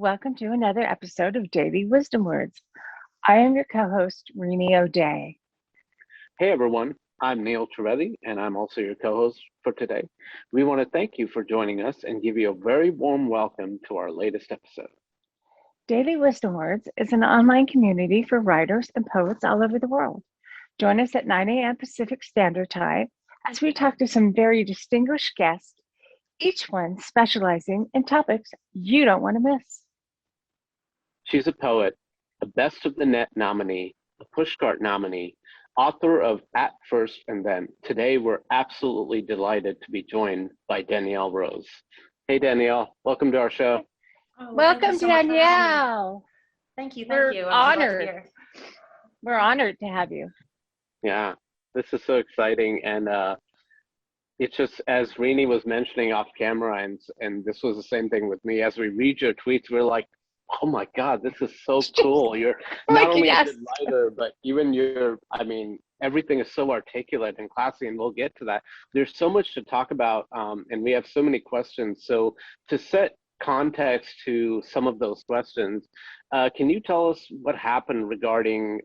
Welcome to another episode of Daily Wisdom Words. I am your co-host, Rini O'Day. Hey everyone, I'm Neil Torelli, and I'm also your co-host for today. We want to thank you for joining us and give you a very warm welcome to our latest episode. Daily Wisdom Words is an online community for writers and poets all over the world. Join us at 9 a.m. Pacific Standard Time as we talk to some very distinguished guests, each one specializing in topics you don't want to miss. She's a poet, a Best of the Net nominee, a Pushcart nominee, author of At First and Then. Today, we're absolutely delighted to be joined by Danielle Rose. Hey Danielle, welcome to our show. Welcome, Danielle. Thank you. We're I'm honored. We're honored to have you. Yeah, this is so exciting, and it's just, as Rini was mentioning off camera, and this was the same thing with me, as we read your tweets, we're like, oh my God, this is so cool. You're not only a good writer, but even everything is so articulate and classy, and we'll get to that. There's so much to talk about, and we have so many questions. So to set context to some of those questions, can you tell us what happened regarding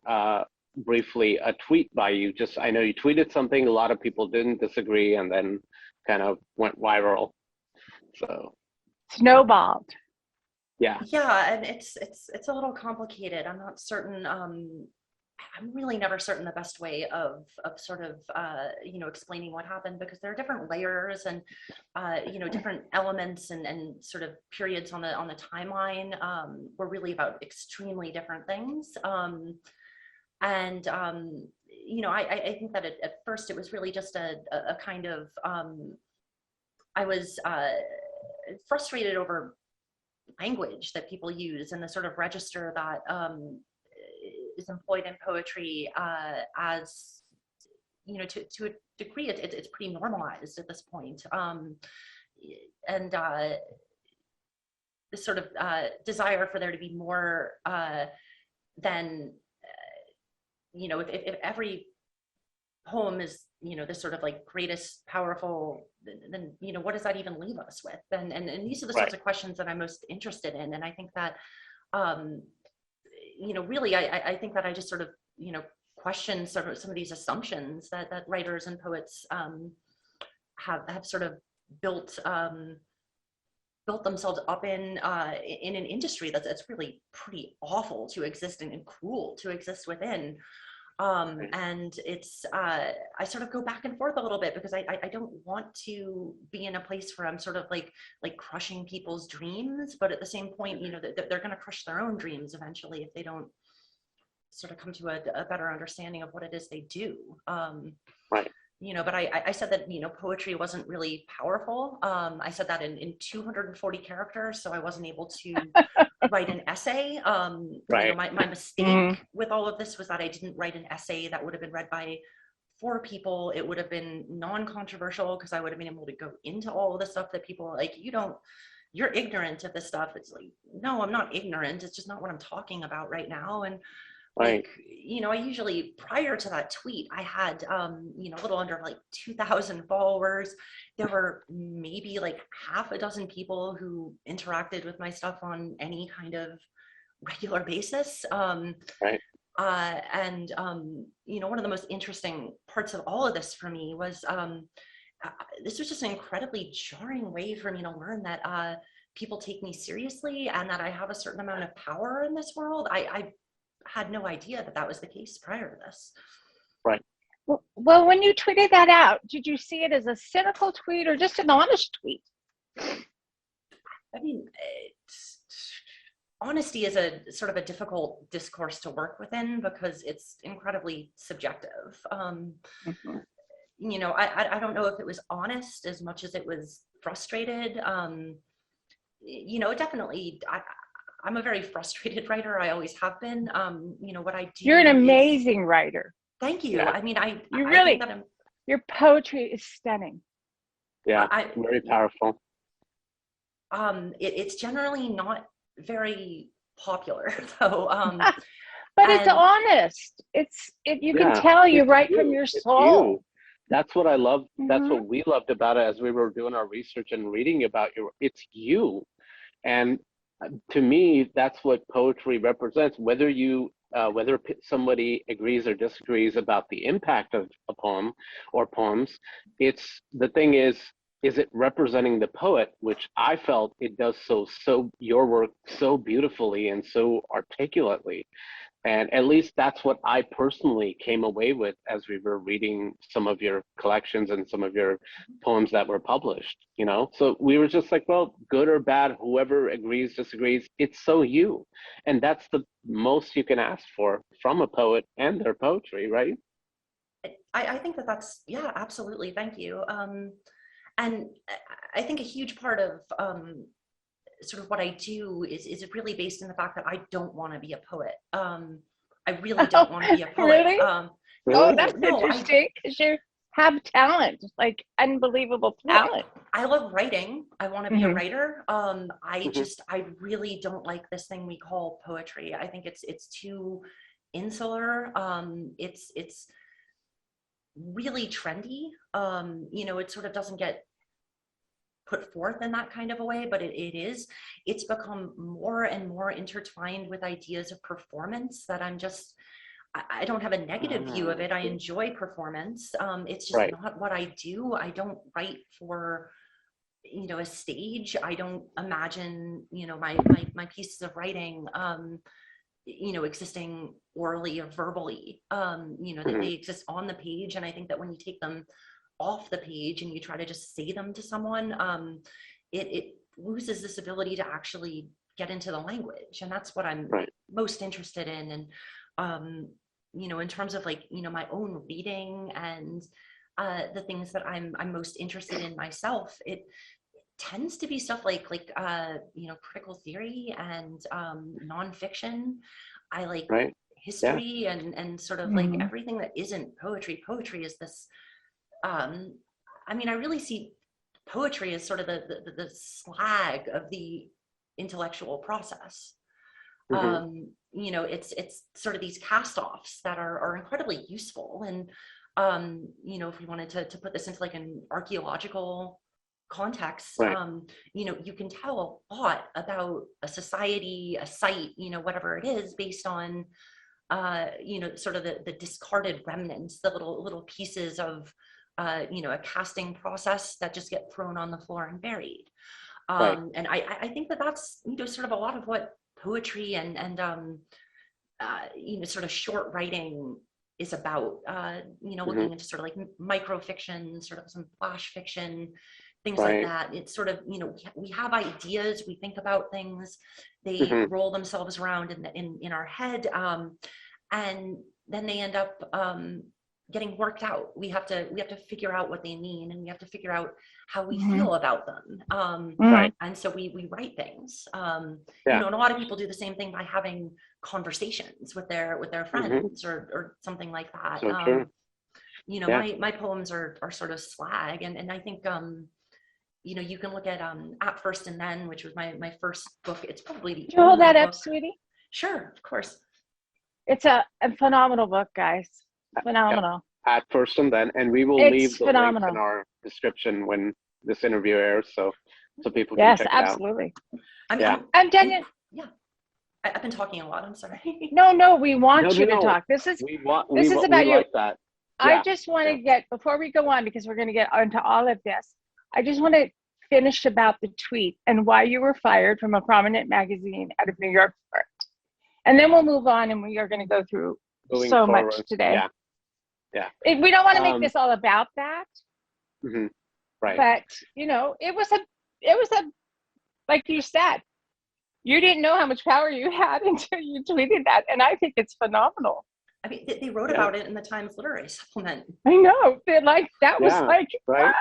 briefly a tweet by you? I know you tweeted something, a lot of people didn't disagree, and then kind of went viral. So Snowballed. Yeah, and it's a little complicated. I'm not certain. I'm really never certain the best way of sort of explaining what happened, because there are different layers and different elements and sort of periods on the timeline were really about extremely different things. I think that at first it was really just a kind of I was frustrated over language that people use and the sort of register that is employed in poetry as to a degree it's pretty normalized at this point, and this sort of desire for there to be more than if every poem is this sort of like greatest powerful, then what does that even leave us with? And these are the sorts of questions that I'm most interested in. And I think that really I think that I just sort of question some of these assumptions that writers and poets have sort of built themselves up in an industry that's really pretty awful to exist in and cruel to exist within. And it's I sort of go back and forth a little bit, because I don't want to be in a place where I'm sort of like crushing people's dreams, but at the same point, they're going to crush their own dreams eventually if they don't sort of come to a better understanding of what it is they do. Right. But I said that, poetry wasn't really powerful. I said that in 240 characters, so I wasn't able to write an essay. Right. My mistake with all of this was that I didn't write an essay that would have been read by 4 people. It would have been non-controversial, because I would have been able to go into all of the stuff that people are like, you're ignorant of this stuff. It's like, no, I'm not ignorant. It's just not what I'm talking about right now. And right. I usually, prior to that tweet, I had, a little under 2,000 followers. There were maybe half a dozen people who interacted with my stuff on any kind of regular basis. Right. One of the most interesting parts of all of this for me was, this was just an incredibly jarring way for me to learn that people take me seriously and that I have a certain amount of power in this world. I had no idea that was the case prior to this. Right. Well, when you tweeted that out, did you see it as a cynical tweet or just an honest tweet? I mean, honesty is a sort of a difficult discourse to work within, because it's incredibly subjective. I don't know if it was honest as much as it was frustrated. Definitely, I'm a very frustrated writer. I always have been. What I do. You're an amazing writer. Thank you. Yeah. I mean, I really, think that your poetry is stunning. Yeah, very powerful. It's generally not very popular, though. But it's honest. You can tell you write from your soul. That's what I love. That's what we loved about it as we were doing our research and reading about you. It's you. And to me, that's what poetry represents. Whether somebody agrees or disagrees about the impact of a poem or poems, it's the thing is it representing the poet, which I felt it does so your work so beautifully and so articulately. And at least that's what I personally came away with as we were reading some of your collections and some of your poems that were published, you know? So we were just like, well, good or bad, whoever agrees, disagrees, it's so you. And that's the most you can ask for from a poet and their poetry, right? I think that's, yeah, absolutely. Thank you. And I think a huge part of sort of what I do is really based in the fact that I don't want to be a poet. I really don't want to be a poet. Really? Really? Oh, that's interesting because you have talent, like unbelievable talent. I love writing. I want to be a writer. Mhm. I really don't like this thing we call poetry. I think it's too insular. It's really trendy. It sort of doesn't get put forth in that kind of a way, but it's become more and more intertwined with ideas of performance that I don't have a negative view of it. I enjoy performance. It's just Right. not what I do. I don't write for, a stage. I don't imagine, my pieces of writing, existing orally or verbally, that they exist on the page. And I think that when you take them off the page and you try to just say them to someone, it loses this ability to actually get into the language. And that's what I'm most interested in. And, in terms of my own reading and the things that I'm most interested in myself, it tends to be stuff like critical theory and nonfiction. I like history and sort of like everything that isn't poetry. Poetry is this, I really see poetry as sort of the slag of the intellectual process. It's sort of these cast-offs that are incredibly useful. And, if we wanted to put this into like an archaeological context, you can tell a lot about a society, a site, whatever it is, based on, sort of the discarded remnants, the little pieces of, a casting process that just get thrown on the floor and buried. And I think that's, sort of a lot of what poetry and sort of short writing is about, looking into sort of like microfiction, sort of some flash fiction, things like that. It's sort of, we have ideas, we think about things, they roll themselves around in our head, and then they end up getting worked out. We have to figure out what they mean, and we have to figure out how we feel about them. And so we write things. And a lot of people do the same thing by having conversations with their friends or something like that. So true. My poems are sort of slag, and I think you can look at First and Then, which was my first book. It's probably the Can you hold that up, book. sweetie? Sure, of course. It's a phenomenal book, guys. Phenomenal. At First and Then, and we will leave the links in our description when this interview airs, so people can check it out. Yes, absolutely. I'm Danielle. Yeah, I've been talking a lot. I'm sorry. No, we want you to talk. This is about you. Like that. I just want to get, before we go on, because we're going to get into all of this, I just want to finish about the tweet and why you were fired from a prominent magazine out of New York for it. And then we'll move on, and we are going to go through moving so forward. Much today. Yeah. We don't want to make this all about that. Right. But, it was a, like you said, you didn't know how much power you had until you tweeted that. And I think it's phenomenal. I mean, they wrote about it in the Times Literary Supplement. I know. That was right. Wow.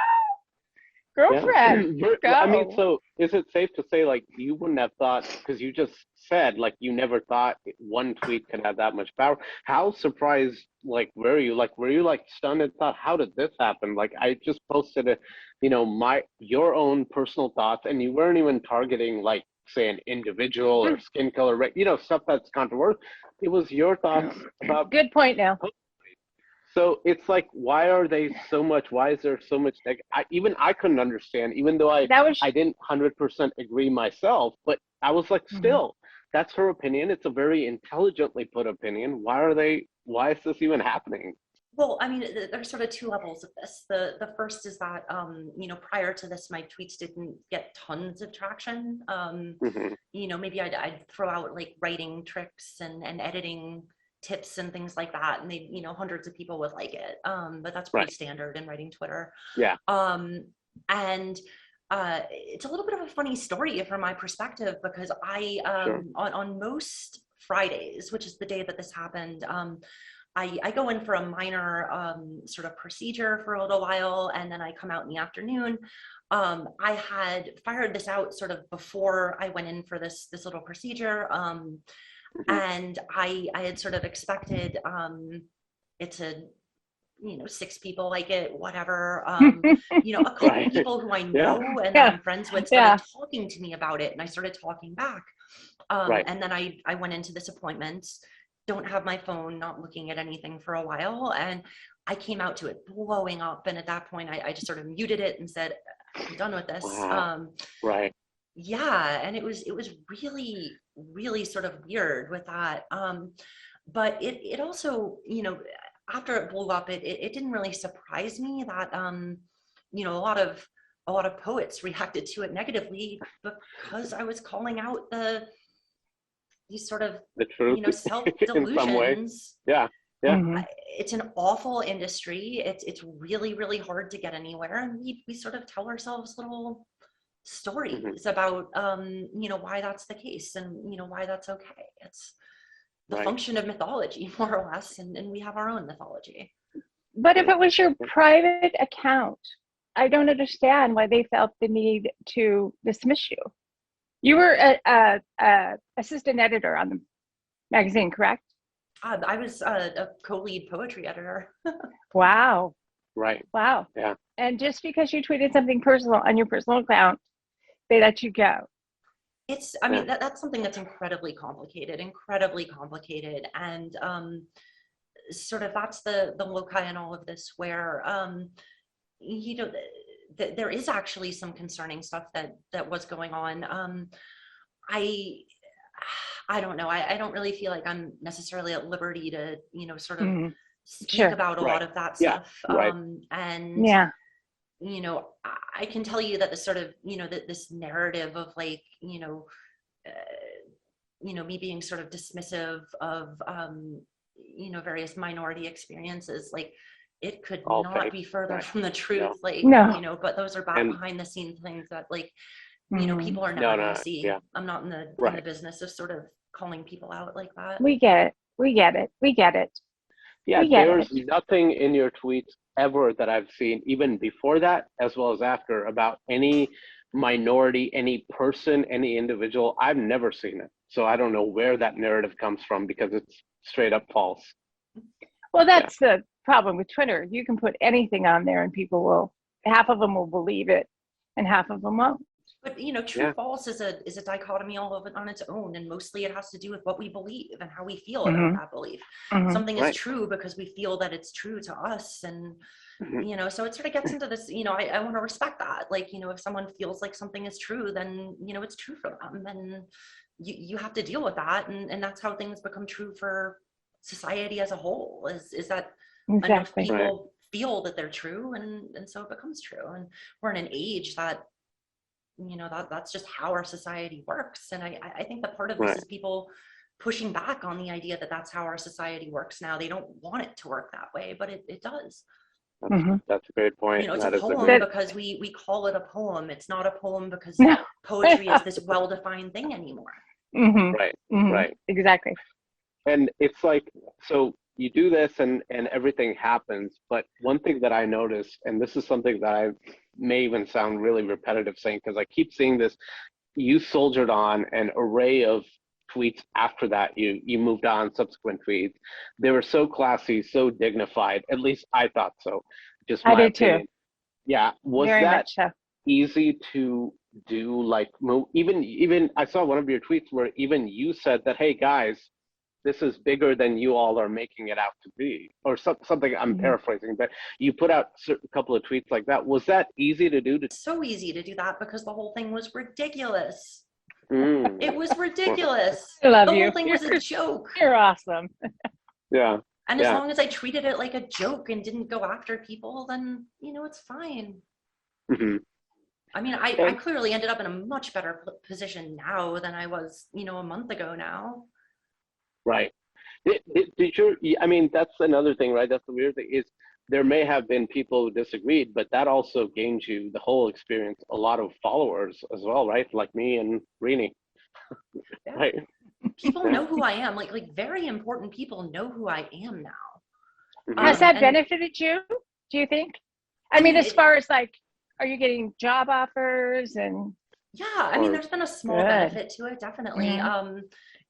Girlfriend, go. I mean, so is it safe to say, like, you wouldn't have thought, because you just said, like, you never thought one tweet could have that much power. How surprised, were you? Were you, stunned and thought, how did this happen? I just posted your own personal thoughts, and you weren't even targeting, say, an individual or skin color, stuff that's controversial. It was your thoughts about. Good point now. So it's like, why are they so much? Why is there so much? Even I couldn't understand, even though That was, I didn't 100% agree myself, but I was like, Mhm. still, that's her opinion. It's a very intelligently put opinion. Why is this even happening? Well, I mean, there's sort of two levels of this. The first is that, prior to this, my tweets didn't get tons of traction. Hmm. Maybe I'd throw out like writing tricks and editing tips and things like that, and they, hundreds of people would like it. But that's pretty Right. standard in writing Twitter. Yeah. And it's a little bit of a funny story from my perspective, because I, Sure. on most Fridays, which is the day that this happened, I go in for a minor sort of procedure for a little while, and then I come out in the afternoon. I had fired this out sort of before I went in for this little procedure, Hmm. and I had sort of expected it to, six people like it, whatever. A couple Right. people who I Yeah. know and that yeah, I'm friends with yeah. started talking to me about it, and I started talking back. Right. And then I went into this appointment, don't have my phone, not looking at anything for a while, and I came out to it blowing up. And at that point, I just sort of muted it and said, I'm done with this. Wow. Right. Yeah, and it was really, really sort of weird with that. But it also, after it blew up, it didn't really surprise me that a lot of poets reacted to it negatively, because I was calling out these sort of, The truth self in some way. delusions. Yeah. Yeah. Mhm. It's an awful industry. It's really, really hard to get anywhere, and we sort of tell ourselves little Hmm. stories about why that's the case, and why that's okay. It's the Right. function of mythology, more or less, and we have our own mythology. But if Right. it was your private account, I don't understand why they felt the need to dismiss you. You were a assistant editor on the magazine, correct? I was a co-lead poetry editor. Wow. Right. Wow. Yeah. And just because you tweeted something personal on your personal account, they let you go. I Yeah. mean, that's something that's incredibly complicated. And sort of that's the loci in all of this, where, you know, there is actually some concerning stuff that was going on. I I don't know. I don't really feel like I'm necessarily at liberty to, sort of Mhm. speak Sure. about a lot Right. of that Yeah. stuff. Right. And Yeah. I can tell you that the sort of, that this narrative of like, me being sort of dismissive of, various minority experiences, like it could All not fake. be further Right. from the truth. No. Like, No. but those are And behind the scenes things that, like, Mhm. people are no, never going to no. see. Yeah. I'm not in the Right. business of sort of calling people out like that. We get it. We get it. We get it. Yeah. We get There's it. nothing in your tweets ever that I've seen, even before that, as well as after, about any minority, any person, any individual. I've never seen it. So I don't know where that narrative comes from, because it's straight up false. Well, Yeah. that's the problem with Twitter. You can put anything on there and people will, half of them will believe it and half of them won't. But true Yeah. false is a dichotomy all of it on its own, and mostly it has to do with what we believe and how we feel about Hmm. that belief. Hmm. Something is Right. true because we feel that it's true to us, and Hmm. so it sort of gets into this. I want to respect that. Like, if someone feels like something is true, then it's true for them, and you have to deal with that, and that's how things become true for society as a whole. Is that enough Exactly. Right. people feel that they're true, and so it becomes true. And we're in an age that that's just how our society works. And I think that part of this Right. is people pushing back on the idea that that's how our society works now. They don't want it to work that way, but it does. Hmm. That's a great point. It's a That is a poem great. That, because we call it a poem. It's not a poem because no. poetry is this well-defined thing anymore. Hmm. Right. Hmm. Right. Exactly. And it's like, so you do this and everything happens. But one thing that I noticed, and this is something that I may even sound really repetitive saying, because I keep seeing this, you soldiered on an array of tweets after that. You moved on, subsequent tweets. They were so classy, so dignified. At least I thought so. Just I my did too. opinion. Yeah. Was Very that much so. easy to do? Like, even I saw one of your tweets where even you said that, hey guys, this is bigger than you all are making it out to be, or something. I'm paraphrasing, but you put out a couple of tweets like that. Was that easy to do? So easy to do that because the whole thing was ridiculous. Mm. It was ridiculous. I love the you. whole thing was a joke. You're awesome. Yeah. And as long as I treated it like a joke and didn't go after people, then, it's fine. Mm-hmm. I mean, I clearly ended up in a much better position now than I was, a month ago now. Right. I mean, that's another thing, right? That's the weird thing is there may have been people who disagreed, but that also gains you the whole experience, a lot of followers as well, right? Like me and Rini. Yeah. Right. People know who I am. Like very important people know who I am now. Mm-hmm. Has that benefited you, do you think? I mean, as far as like, are you getting job offers and? Yeah, I mean, there's been a small benefit to it, definitely. Mm-hmm.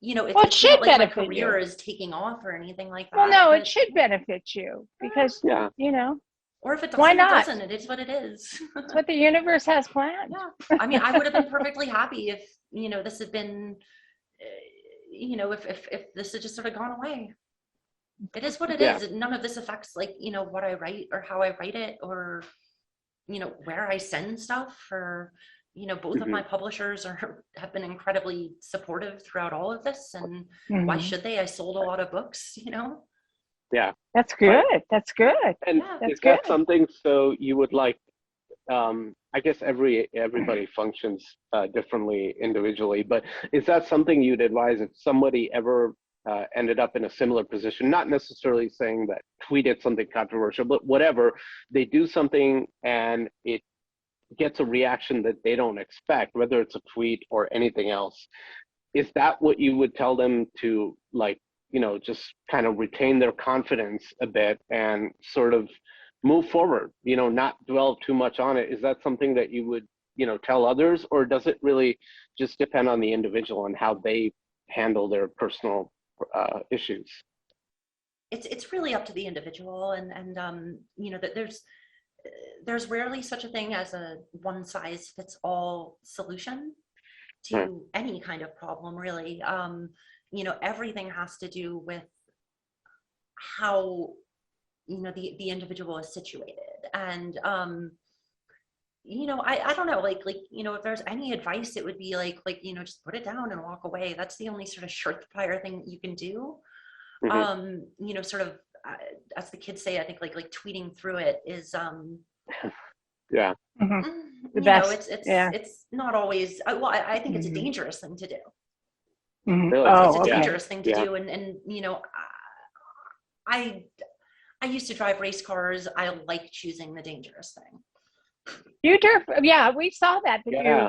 It's not like my career is taking off or anything like that. Well, no, it should benefit you because, or if it doesn't, why not? It doesn't. It is what it is. It's what the universe has planned. Yeah, I mean, I would have been perfectly happy if, this had been, if this had just sort of gone away. It is what it is. None of this affects like, what I write or how I write it or, where I send stuff or, both of my publishers have been incredibly supportive throughout all of this. And why should they? I sold a lot of books, Yeah. That's good. That's good. And is that something, so you would like, I guess everybody functions differently individually, but is that something you'd advise if somebody ever ended up in a similar position, not necessarily saying that tweeted something controversial, but whatever, they do something and it gets a reaction that they don't expect, whether it's a tweet or anything else. Is that what you would tell them to, like, just kind of retain their confidence a bit and sort of move forward, not dwell too much on it? Is that something that you would, tell others, or does it really just depend on the individual and how they handle their personal issues? It's really up to the individual, and that there's rarely such a thing as a one size fits all solution to any kind of problem, really. Everything has to do with how the individual is situated, and I don't know, like if there's any advice, it would be like just put it down and walk away. That's the only sort of surefire thing that you can do. Sort of as the kids say, I think like tweeting through it is the best. It's not always I think it's a dangerous thing to do. Really? It's a dangerous thing to do, and I used to drive race cars. I like choosing the dangerous thing. You do, we saw that.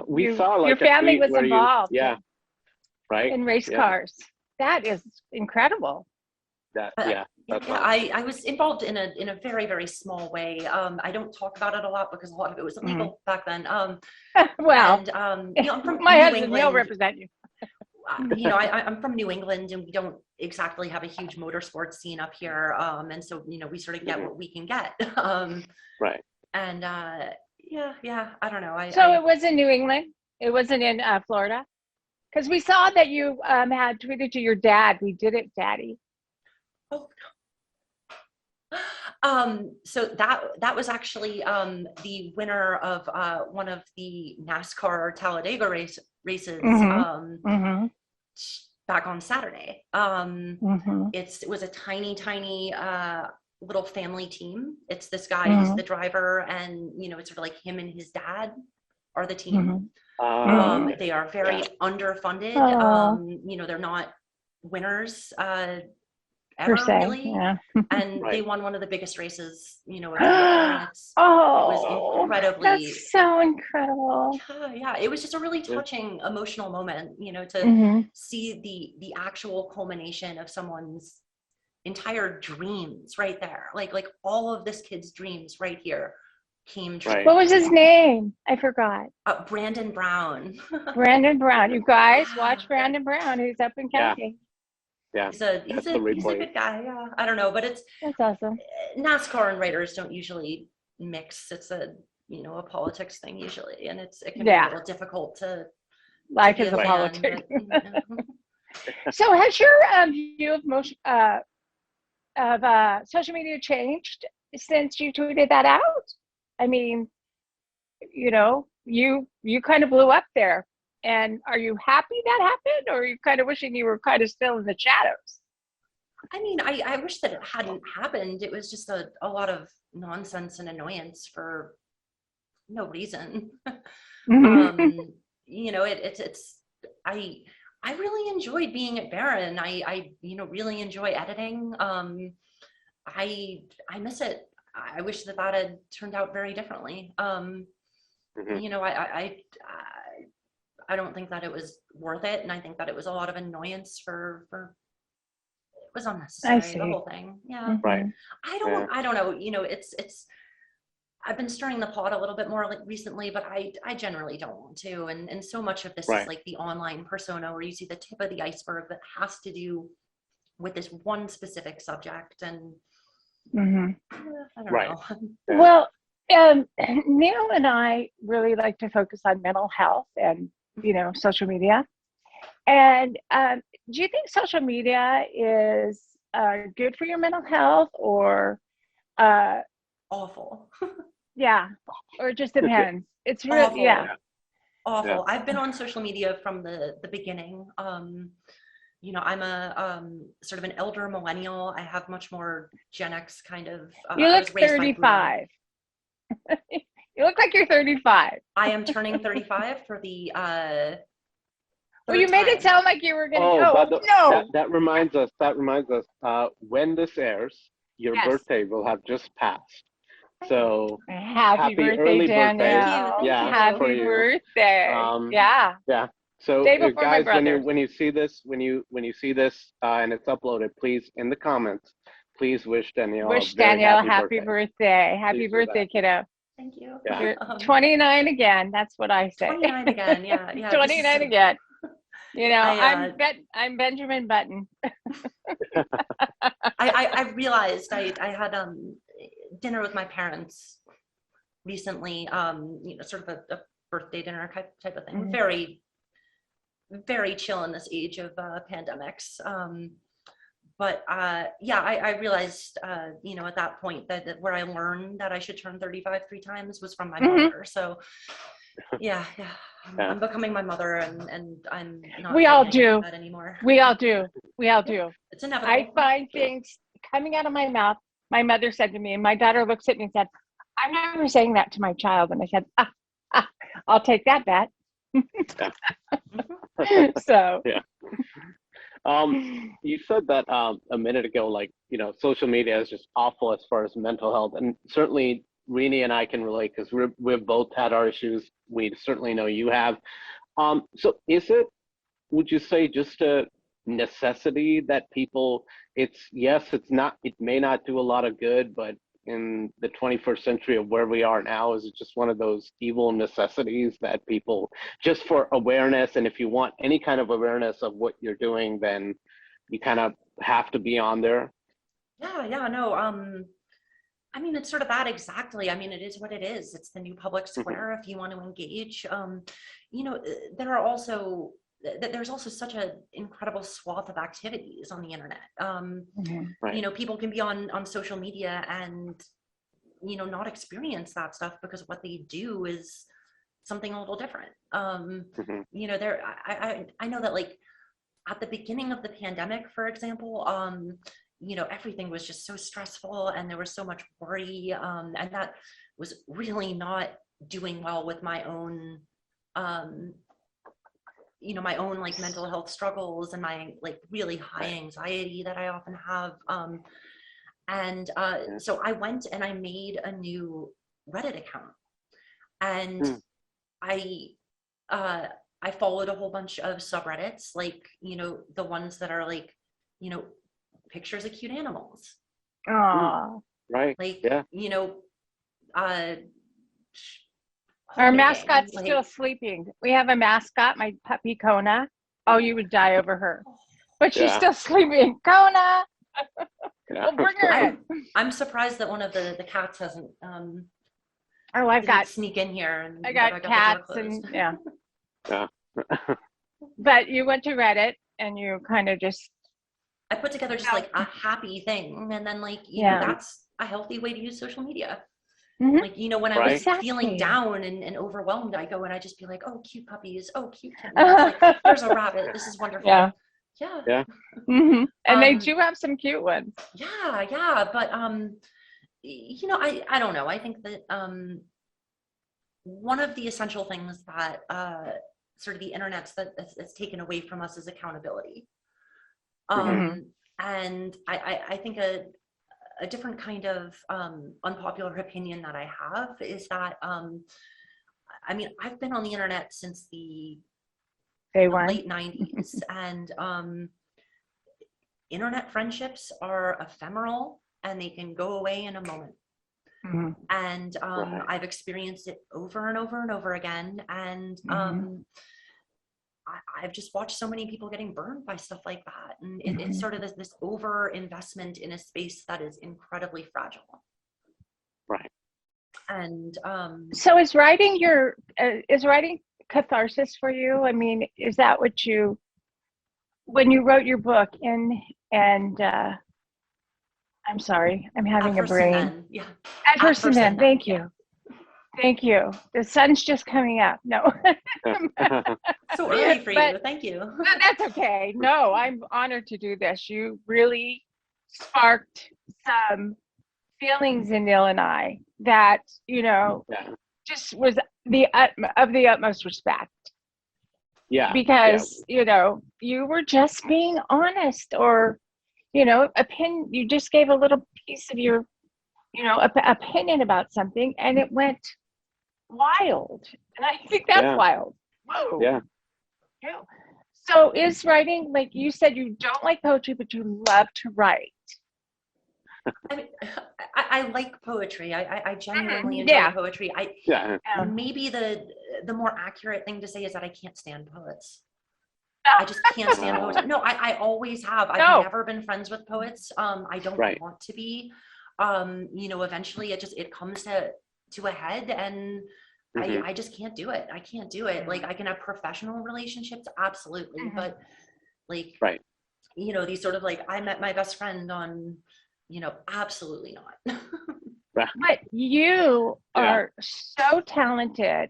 We saw like your family was involved. Right. In race cars. That is incredible. I was involved in a very, very small way. I don't talk about it a lot because a lot of it was illegal back then. Well, and, I'm from my New husband England. will represent you. I'm from New England, and we don't exactly have a huge motorsports scene up here. And so, we sort of get what we can get. Right. And I don't know. It was in New England. It wasn't in Florida, because we saw that you had tweeted to your dad. We did it, Daddy. Oh. So that was actually the winner of one of the NASCAR Talladega races back on Saturday. It was a tiny little family team. It's this guy who's the driver, and it's sort of like him and his dad are the team. They are very underfunded. They're not winners ever, really. And they won one of the biggest races, of the year. It was incredibly. That's so incredible. Yeah, it was just a really touching, emotional moment, to see the actual culmination of someone's entire dreams right there. Like all of this kid's dreams right here came true. What was his name? I forgot. Brandon Brown. Brandon Brown. You guys watch Brandon Brown, who's up in County. Yeah, he's a good guy. Yeah, I don't know, but that's awesome. NASCAR and writers don't usually mix. It's a politics thing usually, and it can be a little difficult to. Life is a politics. So has your view of motion of social media changed since you tweeted that out? I mean, you kind of blew up there. And are you happy that happened, or are you kind of wishing you were kind of still in the shadows? I mean, I wish that it hadn't happened. It was just a lot of nonsense and annoyance for no reason. It's I really enjoyed being at Barron. I really enjoy editing. I miss it. I wish that had turned out very differently. I don't think that it was worth it, and I think that it was a lot of annoyance for it was unnecessary, the whole thing. Yeah. Right. I don't know. It's I've been stirring the pot a little bit more recently, but I generally don't want to. And so much of this is like the online persona where you see the tip of the iceberg that has to do with this one specific subject. And I don't know. Yeah. Well, Neil and I really like to focus on mental health and, social media. And do you think social media is good for your mental health, or awful? Yeah, or it just depends. It's really awful. Awful. Yeah. I've been on social media from the beginning. I'm a sort of an elder millennial. I have much more Gen X kind of. You look 35. You look like you're 35. I am turning 35 for the. Well, you made it sound like you were going to go. No. That reminds us. When this airs, your birthday will have just passed. So happy birthday, early Danielle. birthday. Yeah, happy birthday. Yeah. So guys, when you see this, and it's uploaded, please, in the comments, please wish Danielle happy birthday. Happy birthday, kiddo. Thank you. Yeah. You're 29 again. That's what I say. 29 again. Yeah. 29 again. I'm Benjamin Button. I realized I had dinner with my parents recently, sort of a birthday dinner type of thing. Very, very chill in this age of pandemics. But I realized, at that point that where I learned that I should turn 35 3 times was from my mother. So yeah. I'm becoming my mother, and I'm not. We all do that anymore. We all do. It's inevitable. I find things coming out of my mouth. My mother said to me, and my daughter looks at me and said, "I'm never saying that to my child." And I said, "I'll take that bet." So yeah. You said that a minute ago, like, social media is just awful as far as mental health, and certainly Rini and I can relate because we've both had our issues. We certainly know you have. So would you say just a necessity that people, it may not do a lot of good, but in the 21st century of where we are now, is it just one of those evil necessities that people, just for awareness, and if you want any kind of awareness of what you're doing, then you kind of have to be on there? No. I mean, it's sort of that exactly. I mean, it is what it is. It's the new public square if you want to engage. There's also such an incredible swath of activities on the internet. People can be on social media and, not experience that stuff because what they do is something a little different. I know that, like, at the beginning of the pandemic, for example, everything was just so stressful and there was so much worry. And that was really not doing well with my own, my own like mental health struggles and my like really high anxiety that I often have. So I went and I made a new Reddit account, and I followed a whole bunch of subreddits, like, the ones that are like, pictures of cute animals. Right. Like, our mascot's still sleeping. We have a mascot, my puppy Kona. Oh, you would die over her, but she's still sleeping. Kona. We'll bring her in. I'm surprised that one of the cats hasn't. I've got sneak in here. I got cats and yeah. But you went to Reddit, and you kind of just, I put together just like a happy thing, and then like, you know, that's a healthy way to use social media. Like, you know, when I was feeling down and overwhelmed, I go and I just be like, oh, cute puppies, oh, cute kittens, like, there's a rabbit, this is wonderful. Yeah. And they do have some cute ones. But you know, I don't know, I think that one of the essential things that sort of the internet's that's taken away from us is accountability. And I think a different kind of unpopular opinion that I have is that I mean, I've been on the internet since the late 90s, and internet friendships are ephemeral and they can go away in a moment. And I've experienced it over and over and over again, and I've just watched so many people getting burned by stuff like that, and it's sort of this over investment in a space that is incredibly fragile. And so is writing catharsis for you? I mean, is that what you, when you wrote your book and I'm sorry, I'm having a brain. At first and then, thank you. Thank you. The sun's just coming up. No. So early for you. Thank you. That's okay. No, I'm honored to do this. You really sparked some feelings in Neil and I that, you know, just was of the utmost respect. Because, you know, you were just being honest, or, you know, you just gave a little piece of your, you know, opinion about something, and it went wild. And I think that's wild. Whoa. Yeah. So is writing, like you said, you don't like poetry, but you love to write. I mean, I like poetry. I genuinely enjoy poetry. Maybe the more accurate thing to say is that I can't stand poets. I just can't stand poets. No, I always have. I've never been friends with poets. I don't want to be. You know, eventually it comes to a head, and I just can't do it. I can't do it. Like, I can have professional relationships, absolutely, but like, you know, these sort of like, I met my best friend on, you know, absolutely not. But you are so talented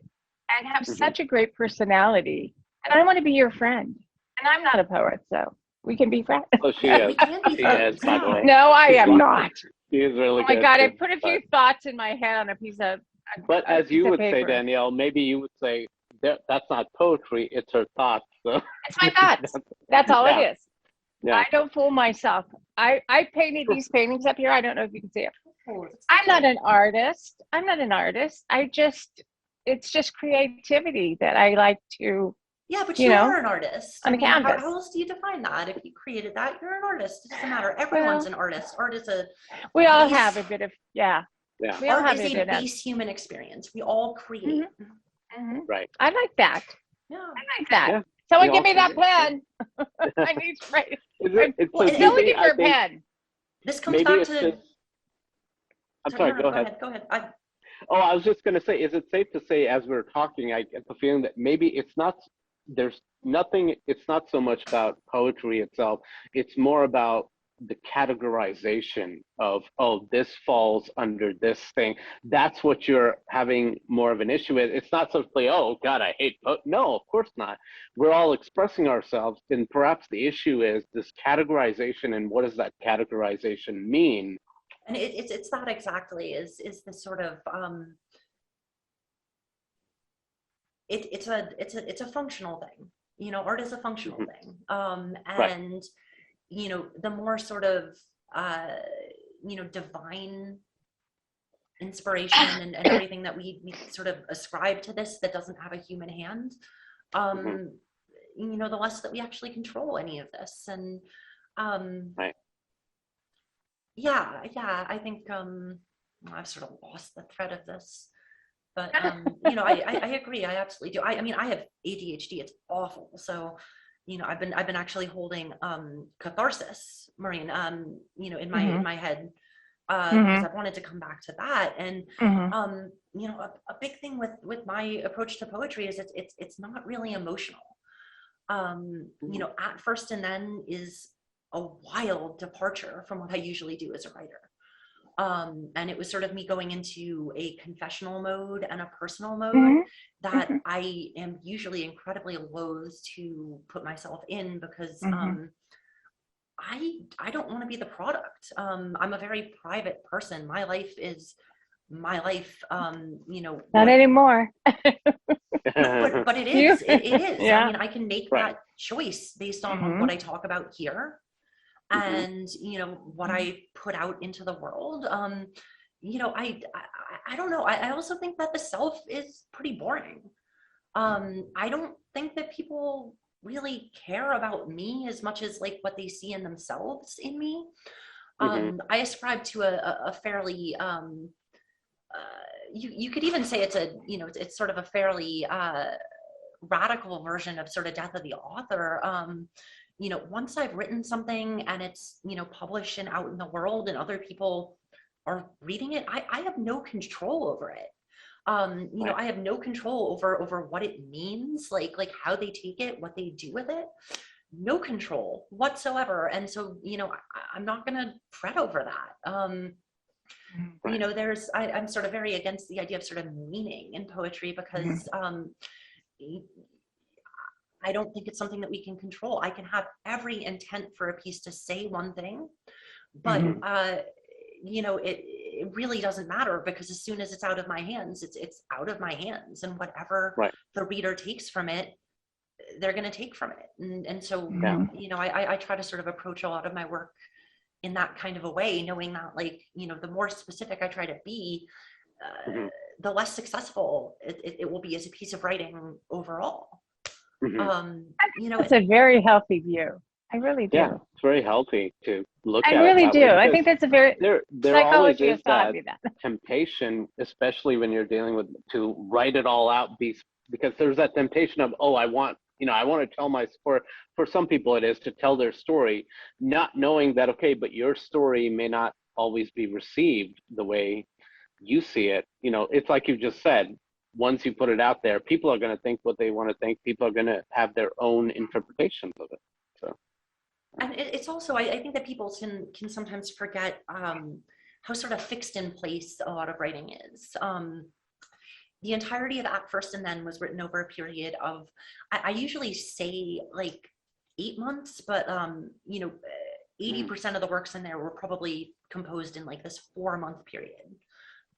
and have such a great personality, and I want to be your friend. And I'm not a poet, so we can be friends. Oh, she is. She is, by the way. No, I am not. She is really good. Oh my God, I put a few thoughts in my head on a piece of But as you would say, Danielle, maybe you would say that's not poetry, it's her thoughts. So. It's my thoughts. That's all it is. I don't fool myself. I painted these paintings up here. I don't know if you can see it. I'm not an artist. It's just creativity that I like to. Yeah, but you are an artist. On a canvas. How else do you define that? If you created that, you're an artist. It doesn't matter. Everyone's an artist. Art is we all have a bit of, We all art have is a base human experience. We all create. Right. I like that. Yeah. I like that. Yeah. Someone give me that pen. I need to write. No one give her a pen. This comes back to. I'm sorry, go ahead. Go ahead. I was just going to say, is it safe to say, as we're talking, I get the feeling that maybe it's not so much about poetry itself. It's more about the categorization of, this falls under this thing. That's what you're having more of an issue with. It's not simply, oh God, I hate no, of course not. We're all expressing ourselves, and perhaps the issue is this categorization, and what does that categorization mean? And it's that exactly is this sort of it's a functional thing. You know, art is a functional thing. And you know, the more sort of you know, divine inspiration and everything that we sort of ascribe to this that doesn't have a human hand, you know, the less that we actually control any of this. And I think I've sort of lost the thread of this, but you know, I agree. I absolutely do. I mean, I have ADHD. It's awful. So, you know, I've been actually holding catharsis, Maureen, you know, in my head, because I've wanted to come back to that. And you know, a big thing with my approach to poetry is it's not really emotional. At First and Then is a wild departure from what I usually do as a writer. And it was sort of me going into a confessional mode and a personal mode that I am usually incredibly loath to put myself in, because I don't want to be the product. I'm a very private person. My life is my life. Not anymore. but it is. It is. Yeah. I mean, I can make that choice based on what I talk about here, and what I put out into the world. I don't know. I also think that the self is pretty boring. I don't think that people really care about me as much as like what they see in themselves in me. I ascribe to a fairly you could even say it's it's sort of a fairly radical version of sort of death of the author. Once I've written something and it's published and out in the world and other people are reading it, I have no control over it. I have no control over what it means, like how they take it, what they do with it. No control whatsoever. And so, I'm not going to fret over that. I'm sort of very against the idea of sort of meaning in poetry, because I don't think it's something that we can control. I can have every intent for a piece to say one thing, but it really doesn't matter, because as soon as it's out of my hands, it's out of my hands, and whatever the reader takes from it, they're going to take from it. And so, I try to sort of approach a lot of my work in that kind of a way, knowing that the more specific I try to be, the less successful it will be as a piece of writing overall. It's a very healthy view. I really do. Yeah, it's very healthy to look at. I really do. I think that's a very there always is that temptation, especially when you're dealing with, to write it all out, because there's that temptation of, I want to tell for some people it is to tell their story, not knowing that, okay, but your story may not always be received the way you see it. It's like you just said, once you put it out there, people are going to think what they want to think. People are going to have their own interpretations of it. So, and it's also, I think that people can sometimes forget how sort of fixed in place a lot of writing is. The entirety of At First and Then was written over a period of, I usually say like 8 months, but 80% of the works in there were probably composed in like this 4-month period.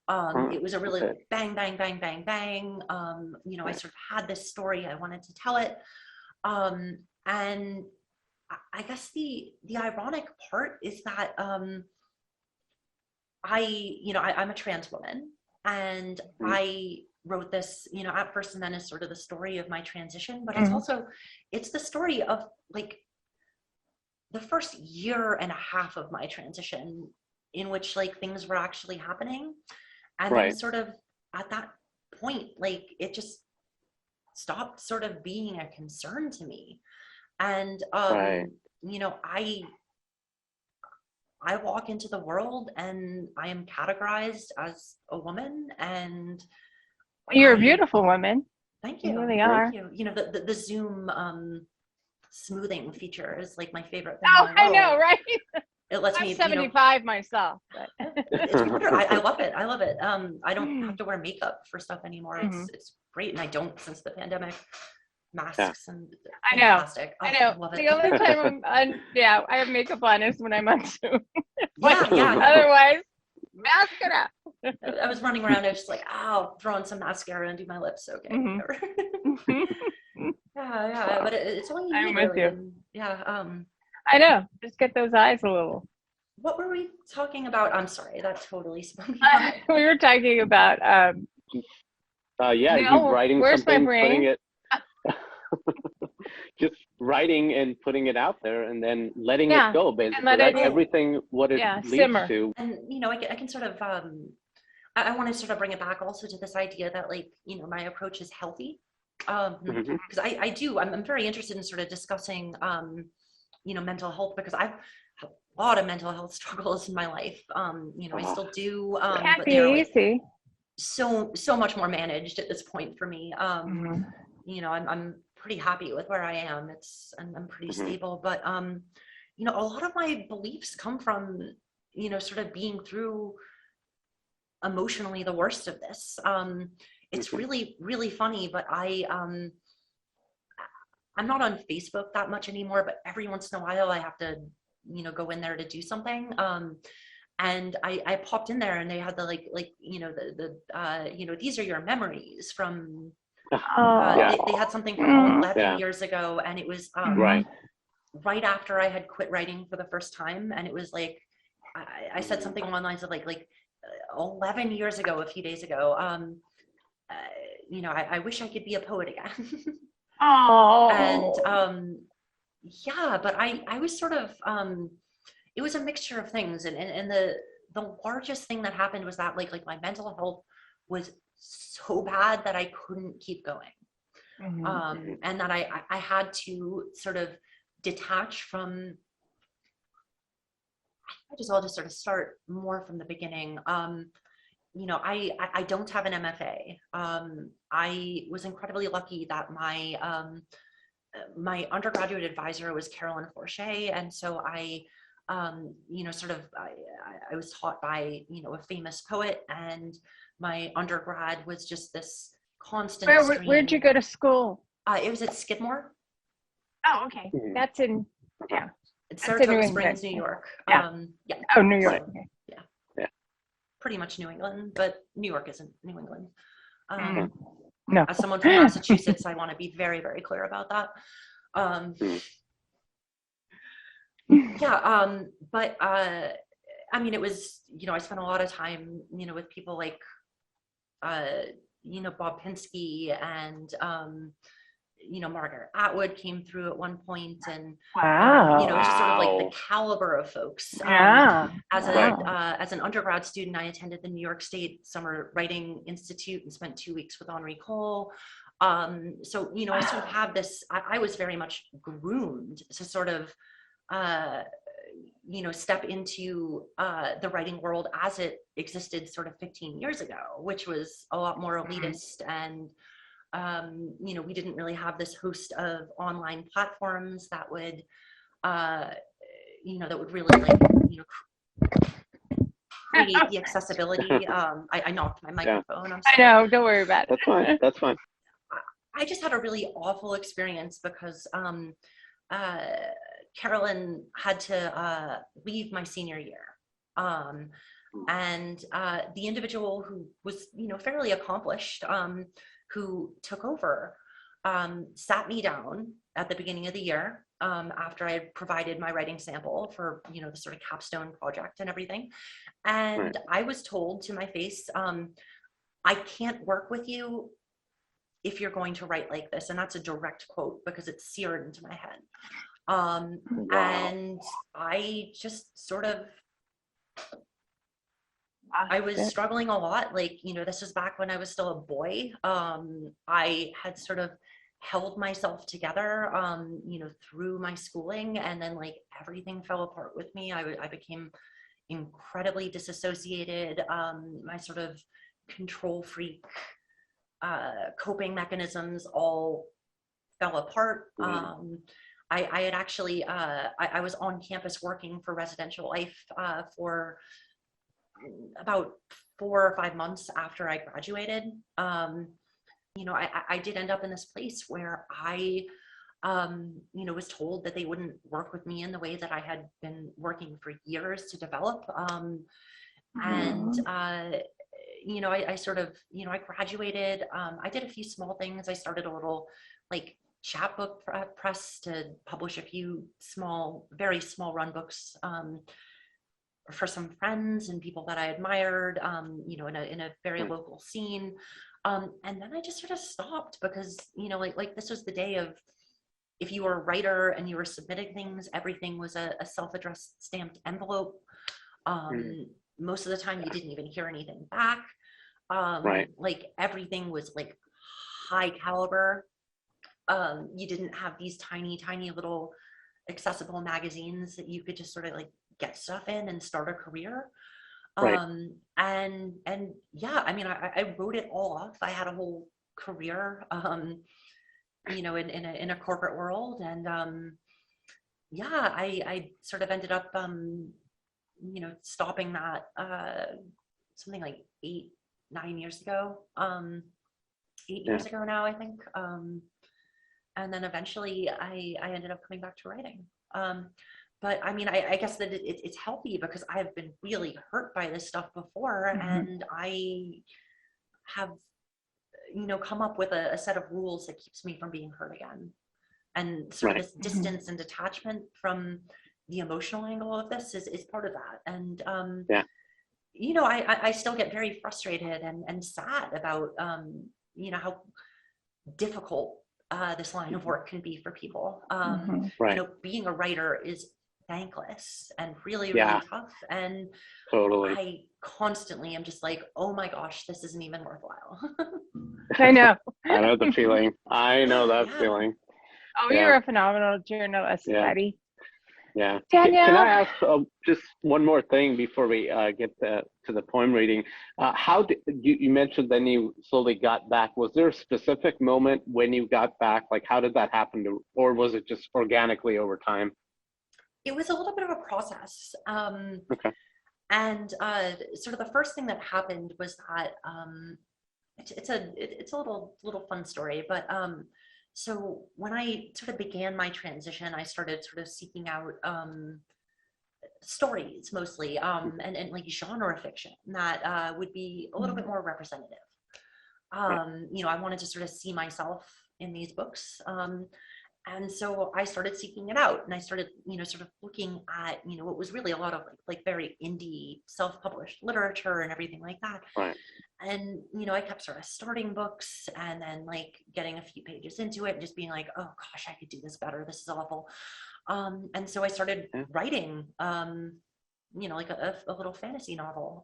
It was a really bang, bang, bang, bang, bang. I sort of had this story, I wanted to tell it. And I guess the ironic part is that I'm a trans woman, and I wrote this, At First and Then is sort of the story of my transition, but it's the story of like the first year and a half of my transition, in which like things were actually happening. And then sort of at that point, like it just stopped sort of being a concern to me. And, I walk into the world and I am categorized as a woman, and you're a beautiful woman. Thank you. You really are. Thank you. The Zoom smoothing feature is like my favorite thing. Oh, I know, right? It lets I'm me 75 myself. But. It's wonderful. I love it. I love it. I don't have to wear makeup for stuff anymore. It's great, and I don't since the pandemic. Masks and I know. Fantastic. Oh, I know. I love it. The only time I have makeup on is when I'm on Zoom. Yeah. Otherwise, mascara. I was running around. I was just like, throw on some mascara and do my lips. Okay. Yeah. But it's only you. I'm with you. And, I know. Just get those eyes a little. What were we talking about? I'm sorry. That totally spun me. We were talking about. you writing something, putting it. Just writing and putting it out there, and then letting it go, basically. Everything what it leads to. And I can sort of I want to sort of bring it back also to this idea that like my approach is healthy, because I'm very interested in sort of discussing mental health, because I've had a lot of mental health struggles in my life. I still do, can't be easy. So much more managed at this point for me. I'm pretty happy with where I am. I'm pretty Mm-hmm. stable, but you know, a lot of my beliefs come from, you know, sort of being through emotionally the worst of this. It's Mm-hmm. really, really funny, but I'm not on Facebook that much anymore, but every once in a while I have to, you know, go in there to do something. And I popped in there and they had the you know, you know, these are your memories from, Yeah. they had something from Mm. 11 years ago. And it was Right. right after I had quit writing for the first time. And it was like, I said something along the lines of 11 years ago, a few days ago, you know, I wish I could be a poet again. And Oh. yeah, but I was sort of, it was a mixture of things. And the largest thing that happened was that like my mental health was so bad that I couldn't keep going. Mhm. And that I had to sort of detach from, I'll just sort of start more from the beginning. You know, I don't have an MFA. I was incredibly lucky that my undergraduate advisor was Carolyn Forche, and so you know, sort of I was taught by, you know, a famous poet, and my undergrad was just this constant Where'd you stream. go to school? It was at Skidmore. Oh, okay. Mhm. That's in, yeah. It's That's in New Saratoga England. Springs, New York. Yeah. Yeah. Oh, New York. Right. Okay. Yeah. Yeah. Pretty much New England, but New York isn't New England. Mm. No. As someone from Massachusetts, I want to be very, very clear about that. Yeah, but I mean, it was, you know, I spent a lot of time, you know, with people like, you know, Bob Pinsky and, you know, Margaret Atwood came through at one point, and Wow. you know, just sort of like the Wow. caliber of folks. Yeah. As Wow. as an undergrad student, I attended the New York State Summer Writing Institute and spent 2 weeks with Henri Cole. So, you know, I sort of have this, I was very much groomed to sort of, you know, step into the writing world as it existed sort of 15 years ago, which was a lot more elitist. And, you know, we didn't really have this host of online platforms that would, you know, that would really like, you know, create the accessibility. I knocked my microphone. I'm I sorry. know. Don't worry about it. That's fine. That's fine. I just had a really awful experience because Carolyn had to leave my senior year. And the individual who was, you know, fairly accomplished, who took over, sat me down at the beginning of the year, after I had provided my writing sample for, you know, the sort of capstone project and everything. And Right. I was told to my face, I can't work with you if you're going to write like this. And that's a direct quote because it's seared into my head. Wow. And I just sort of, I was struggling a lot. Like, you know, this was back when I was still a boy. I had sort of held myself together, you know, through my schooling, and then like everything fell apart with me. I became incredibly disassociated. My sort of control freak, coping mechanisms all fell apart. I had actually, I was on campus working for Residential Life for about 4 or 5 months after I graduated. You know, I did end up in this place where I, you know, was told that they wouldn't work with me in the way that I had been working for years to develop. And, you know, I sort of, you know, I graduated. I did a few small things. I started a little like chapbook press to publish a few small, very small run books, for some friends and people that I admired, you know, in a very local scene. And then I just sort of stopped because, you know, like this was the day of, if you were a writer and you were submitting things, everything was a self-addressed stamped envelope. Most of the time you didn't even hear anything back. Right. Like everything was like high caliber. You didn't have these tiny, tiny little accessible magazines that you could just sort of like get stuff in and start a career. Right. And yeah, I mean, I wrote it all off. I had a whole career. in a corporate world. And yeah, I sort of ended up, stopping that something like 8-9 years ago, 8 years ago now, I think. And then eventually I ended up coming back to writing. But I mean, I guess that it's healthy because I've been really hurt by this stuff before, and I have, come up with a set of rules that keeps me from being hurt again. And sort of this distance and detachment from the emotional angle of this is part of that. And, I still get very frustrated and sad about, how difficult this line of work can be for people. Being a writer is thankless and really, really tough. And totally, I constantly am just like, oh my gosh, this isn't even worthwhile. I know. I know the feeling. I know that feeling. Oh, you're a phenomenal journalist, Patty. Yeah. Danielle? Can I ask just one more thing before we get to the poem reading? How did you mentioned then you slowly got back? Was there a specific moment when you got back? Like, how did that happen or was it just organically over time? It was a little bit of a process. Okay. And sort of the first thing that happened was that it's a little fun story, but so when I sort of began my transition, I started sort of seeking out stories mostly, and like genre fiction that would be a little bit more representative. I wanted to sort of see myself in these books. And so I started seeking it out, and I started, sort of looking at, what was really a lot of like very indie self-published literature and everything like that. Right. And, I kept sort of starting books and then like getting a few pages into it and just being like, oh gosh, I could do this better. This is awful. And so I started writing, like a little fantasy novel.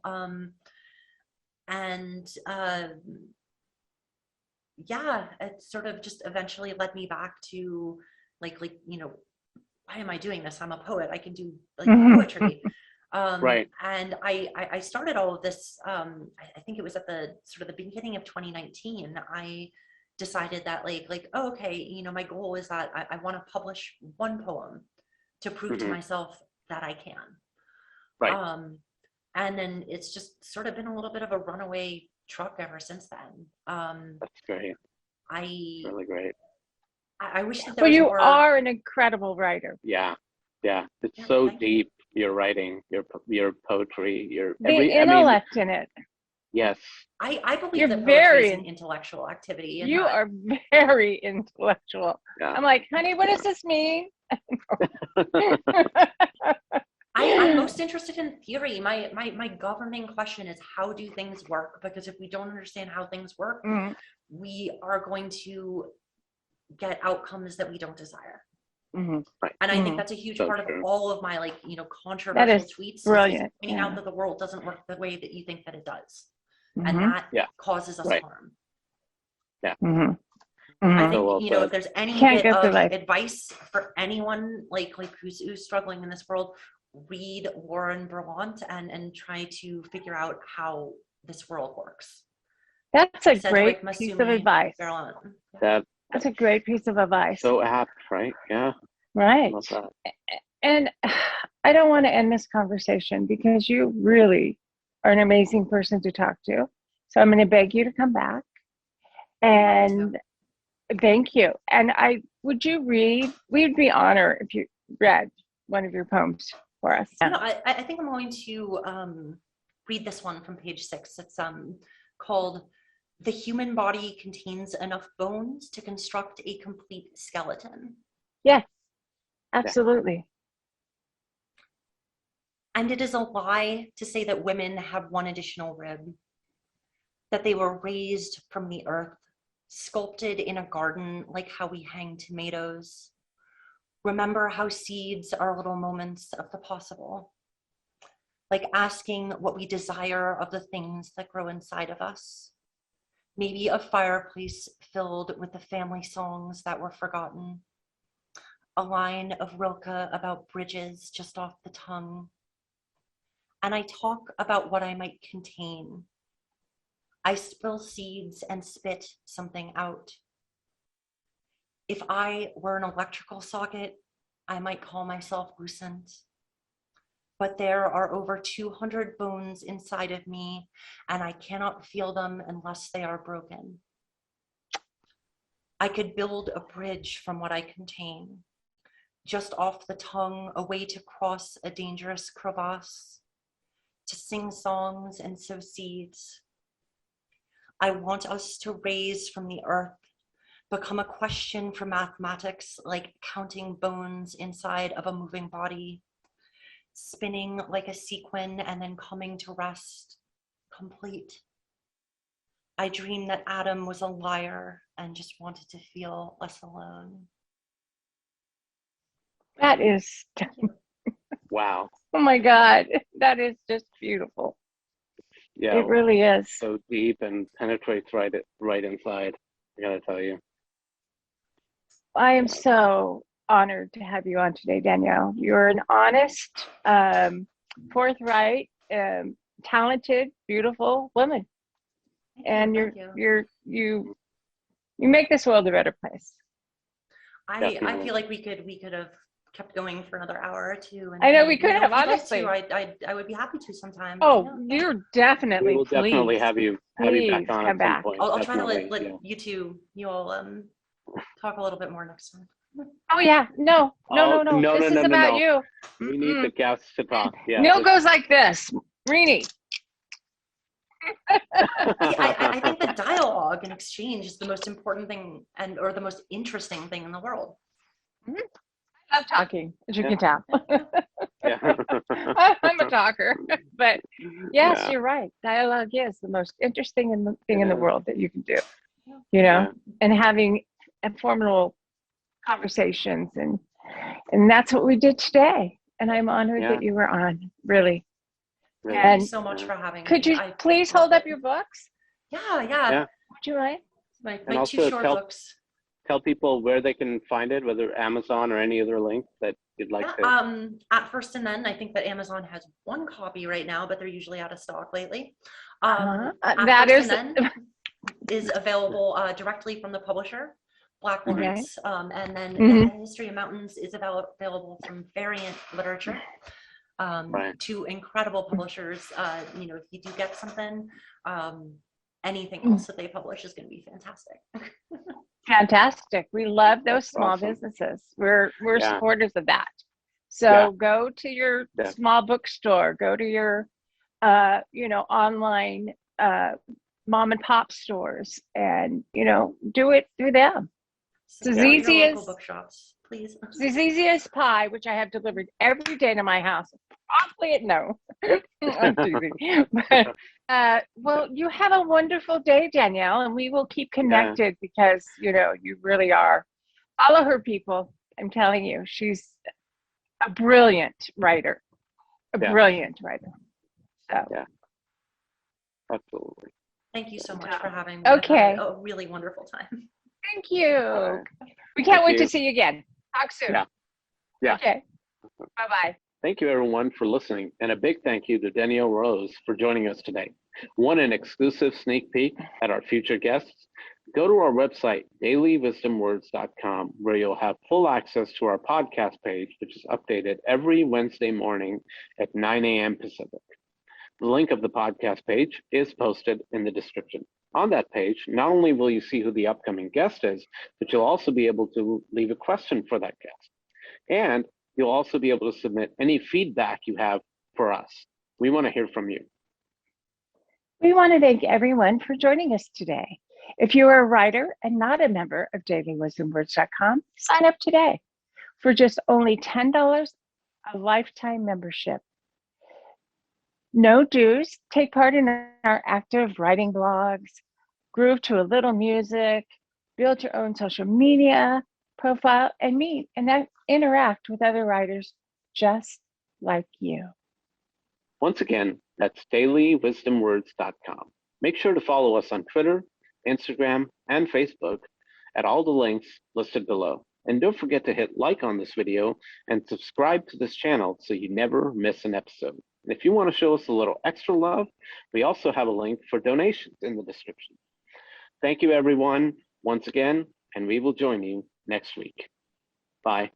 It sort of just eventually led me back to like, why am I doing this? I'm a poet. I can do like poetry. And I started all of this, I think it was at the sort of the beginning of 2019. I decided that oh, okay, my goal is that I want to publish one poem to prove to myself that I can. And then it's just sort of been a little bit of a runaway truck ever since then. That's great. Really great. I wish that there was you more... are an incredible writer. Yeah. It's so deep. Your writing, your poetry, your intellect in it. Yes. I believe You're that poetry very is an intellectual activity. You are very intellectual. Yeah. I'm like, honey, what does this mean? I'm most interested in theory. My governing question is, how do things work? Because if we don't understand how things work, we are going to get outcomes that we don't desire. And I think that's a huge part of all of my controversial tweets. Brilliant. Pointing out that the world doesn't work the way that you think that it does, and that causes us harm. Yeah. I think if there's any bit of advice for anyone who's struggling in this world, read Warren Berlant and try to figure out how this world works. That's a great piece of advice. That's a great piece of advice. So apt, right? Yeah. Right. And I don't want to end this conversation because you really are an amazing person to talk to. So I'm going to beg you to come back. And thank you. And would you read? We'd be honored if you read one of your poems for us. I think I'm going to read this one from page 6. It's called "The Human Body Contains Enough Bones to Construct a Complete Skeleton." Yes, absolutely. And it is a lie to say that women have one additional rib, that they were raised from the earth, sculpted in a garden like how we hang tomatoes. Remember how seeds are little moments of the possible, like asking what we desire of the things that grow inside of us. Maybe a fireplace filled with the family songs that were forgotten. A line of Rilke about bridges just off the tongue. And I talk about what I might contain. I spill seeds and spit something out. If I were an electrical socket, I might call myself lucent. But there are over 200 bones inside of me, and I cannot feel them unless they are broken. I could build a bridge from what I contain, just off the tongue, a way to cross a dangerous crevasse, to sing songs and sow seeds. I want us to raise from the earth, become a question for mathematics, like counting bones inside of a moving body, spinning like a sequin and then coming to rest, complete. I dreamed that Adam was a liar and just wanted to feel less alone. That is, Wow. oh my God, that is just beautiful. Yeah. It really is. So deep and penetrates right inside. I gotta tell you. I am so honored to have you on today, Danielle. You're an honest, forthright, talented, beautiful woman, and you make this world a better place. I feel like we could have kept going for another hour or two. And I know we could if have, you'd honestly. like to, I would be happy to sometime. Oh, Yeah. you're definitely. We will definitely have you back on come at some back. point. I'll try to Definitely, let yeah. you all talk a little bit more next time. Oh yeah, no. This is about you. We need the guests to talk. Yeah. Neil goes like this, Rini. I think the dialogue and exchange is the most important thing or the most interesting thing in the world. I love talking, as you can tell. Yeah. I'm a talker, but yes, you're right. Dialogue is the most interesting thing in the world that you can do, you know, and having informative conversations, and that's what we did today. And I'm honored that you were on, really. Thank you so much for having me. Could you please hold up your books? Yeah. Would you mind? My also two short books. Tell people where they can find it, whether Amazon or any other link that you'd like to. At First and Then, I think that Amazon has one copy right now, but they're usually out of stock lately. That is available directly from the publisher, Black Lawrence, and then The History of Mountains is available from Variant Literature. Two incredible publishers. If you do get something, anything else that they publish is going to be fantastic. Fantastic. We love those small businesses. We're supporters of that. So go to your small bookstore, go to your online mom and pop stores, and do it through them. It's as easy as bookshops, please. It's as easy as pie, which I have delivered every day to my house. Promptly at no. I'm teasing. But, well, you have a wonderful day, Danielle, and we will keep connected because you really are. Follow her, people. I'm telling you, she's a brilliant writer. Brilliant writer. So absolutely. Thank you so much for having me. Okay. A really wonderful time. Thank you. We can't wait to see you again. Talk soon. Yeah. Okay. Bye-bye. Thank you, everyone, for listening. And a big thank you to Danielle Rose for joining us today. Want an exclusive sneak peek at our future guests? Go to our website, dailywisdomwords.com, where you'll have full access to our podcast page, which is updated every Wednesday morning at 9 a.m. Pacific. The link of the podcast page is posted in the description. On that page, not only will you see who the upcoming guest is, but you'll also be able to leave a question for that guest. And you'll also be able to submit any feedback you have for us. We want to hear from you. We want to thank everyone for joining us today. If you are a writer and not a member of dailywisdomwords.com, sign up today for just only $10, a lifetime membership. No dues. Take part in our active writing blogs, groove to a little music, build your own social media profile, and meet and interact with other writers just like you. Once again, that's dailywisdomwords.com. Make sure to follow us on Twitter, Instagram, and Facebook at all the links listed below. And don't forget to hit like on this video and subscribe to this channel so you never miss an episode. And if you want to show us a little extra love, we also have a link for donations in the description. Thank you, everyone, once again, and we will join you next week. Bye.